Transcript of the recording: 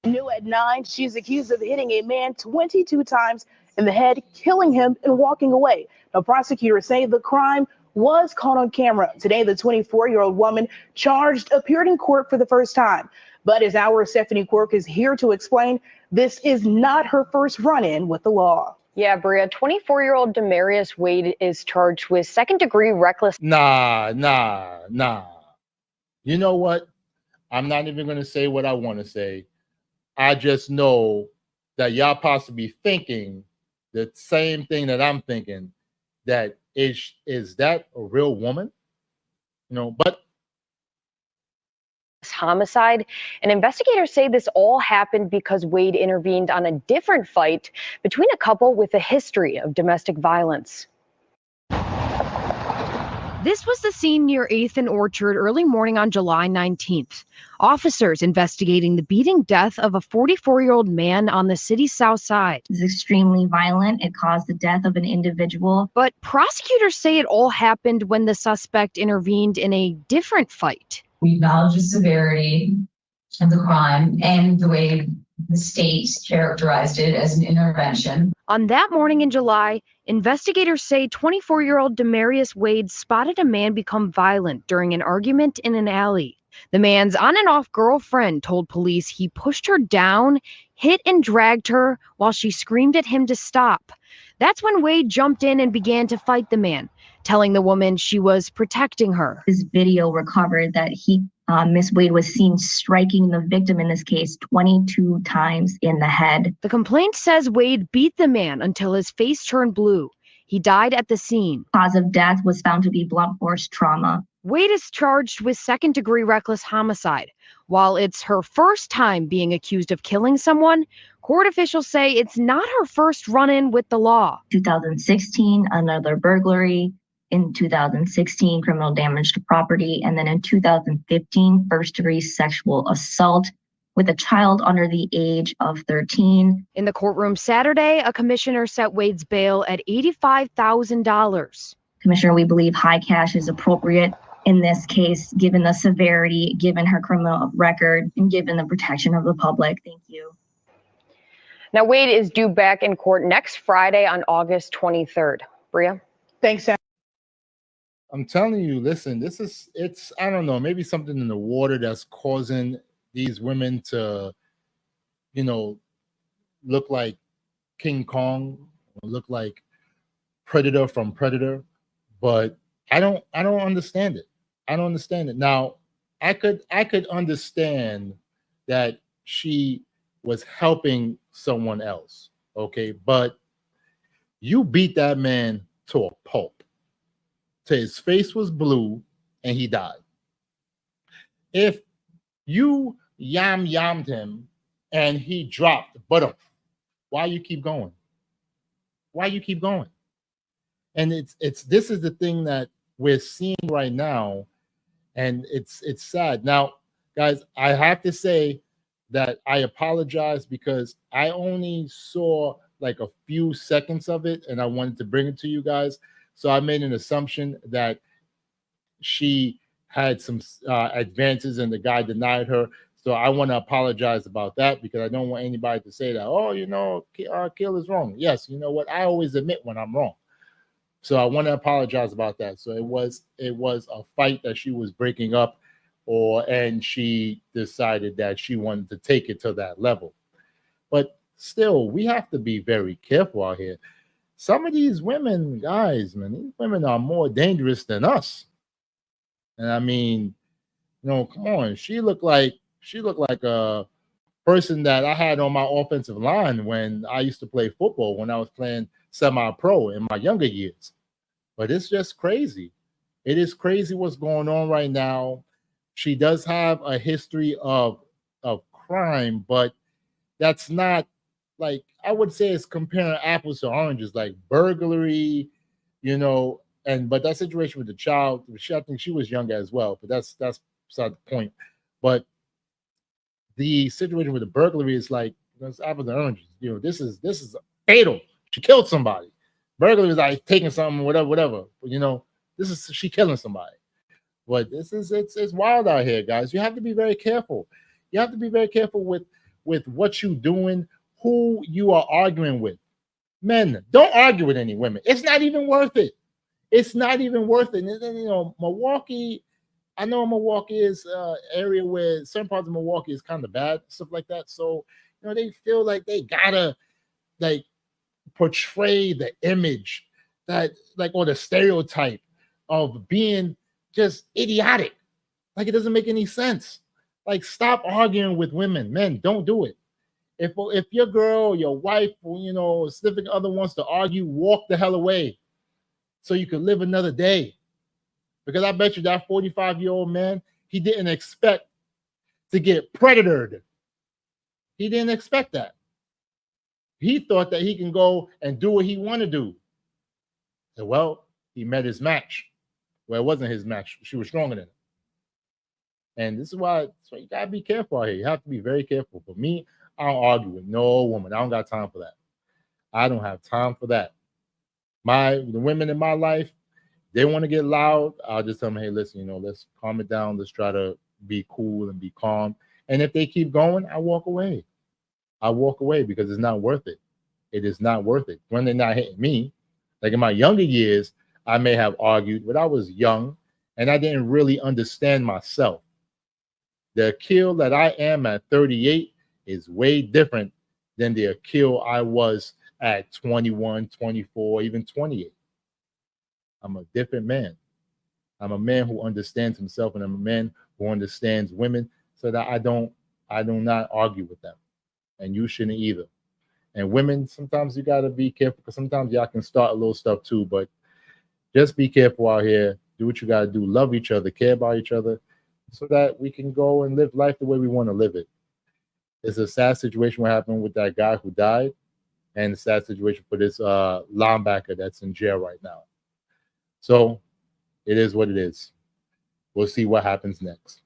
New at 9, she's accused of hitting a man 22 times in the head, killing him, and walking away. Now, prosecutors say the crime was caught on camera. Today, the 24-year-old woman charged appeared in court for the first time. But as our Stephanie Quirk is here to explain, this is not her first run-in with the law. Yeah, Bria, 24-year-old Demarius Wade is charged with second-degree reckless. Nah. You know what? I'm not even going to say what I want to say. I just know that y'all possibly thinking the same thing that I'm thinking, that is that a real woman? But homicide, and investigators say this all happened because Wade intervened on a different fight between a couple with a history of domestic violence. This was the scene near 8th and Orchard early morning on July 19th. Officers investigating the beating death of a 44-year-old man on the city's south side. It's extremely violent. It caused the death of an individual. But prosecutors say it all happened when the suspect intervened in a different fight. We acknowledge the severity of the crime and the way the state characterized it as an intervention. On that morning in July, investigators say 24-year-old Demarius Wade spotted a man become violent during an argument in an alley. The man's on and off girlfriend told police he pushed her down, hit and dragged her while she screamed at him to stop. That's when Wade jumped in and began to fight the man, telling the woman she was protecting her. This video recovered that Miss Wade was seen striking the victim in this case 22 times in the head. The complaint says Wade beat the man until his face turned blue. He died at the scene. Cause of death was found to be blunt force trauma. Wade is charged with second-degree reckless homicide. While it's her first time being accused of killing someone, court officials say it's not her first run-in with the law. 2016, another burglary. In 2016, criminal damage to property. And then in 2015, first-degree sexual assault with a child under the age of 13. In the courtroom Saturday, a commissioner set Wade's bail at $85,000. Commissioner, we believe high cash is appropriate in this case, given the severity, given her criminal record, and given the protection of the public. Thank you. Now, Wade is due back in court next Friday on August 23rd. Bria? Thanks, Sam. I'm telling you, listen, it's I don't know, maybe something in the water that's causing these women to, look like King Kong, or look like Predator from Predator. But I don't understand it. I don't understand it. Now, I could understand that she was helping someone else, okay? But you beat that man to a pulp. Till his face was blue and he died. If you yammed him and he dropped, but why you keep going? Why you keep going? And this is the thing that we're seeing right now, and it's sad. Now, guys, I have to say that I apologize because I only saw like a few seconds of it, and I wanted to bring it to you guys. So I made an assumption that she had some advances and the guy denied her. So I want to apologize about that because I don't want anybody to say that, oh, Kill is wrong. Yes, you know what? I always admit when I'm wrong. So I want to apologize about that. So it was a fight that she was breaking up, and she decided that she wanted to take it to that level. But still, we have to be very careful out here. Some of these women, guys, man, these women are more dangerous than us. And I mean, come on. She looked like a person that I had on my offensive line when I used to play football, when I was playing semi-pro in my younger years. But it's just crazy. It is crazy what's going on right now. She does have a history of crime, but that's not, like, I would say it's comparing apples to oranges, like burglary, but that situation with the child, I think she was young as well, but that's beside the point. But the situation with the burglary is like, that's apples and oranges. This is fatal. She killed somebody. Burglary is like taking something, whatever. But she killing somebody. But it's wild out here, guys. You have to be very careful. You have to be very careful with with what you doing, who you are arguing with. Men, don't argue with any women. It's not even worth it. It's not even worth it. And, you know, Milwaukee, I know Milwaukee is an area where certain parts of Milwaukee is kind of bad, stuff like that. So, you know, they feel like they gotta like portray the image that like or the stereotype of being just idiotic. Like it doesn't make any sense. Like stop arguing with women. Men, don't do it. If your girl, your wife, or you know, significant other wants to argue, walk the hell away so you can live another day. Because I bet you that 45-year-old man, he didn't expect to get predatored. He didn't expect that. He thought that he can go and do what he want to do. And well, he met his match. Well, it wasn't his match. She was stronger than him. And this is why so you gotta be careful out here. You have to be very careful. For me, I don't argue with no woman. I don't got time for that. I don't have time for that. The women in my life, they want to get loud. I'll just tell them, hey, listen, you know, let's calm it down. Let's try to be cool and be calm. And if they keep going, I walk away. I walk away because it's not worth it. It is not worth it. When they're not hitting me, like in my younger years, I may have argued, but I was young and I didn't really understand myself. The Akil that I am at 38 is way different than the Akil I was at 21, 24, even 28. I'm a different man. I'm a man who understands himself, and I'm a man who understands women, so that I do not argue with them. And you shouldn't either. And women, sometimes you gotta be careful because sometimes y'all can start a little stuff too, but just be careful out here. Do what you gotta do. Love each other, care about each other, so that we can go and live life the way we want to live it. It's a sad situation what happened with that guy who died, and a sad situation for this linebacker that's in jail right now. So it is what it is. We'll see what happens next.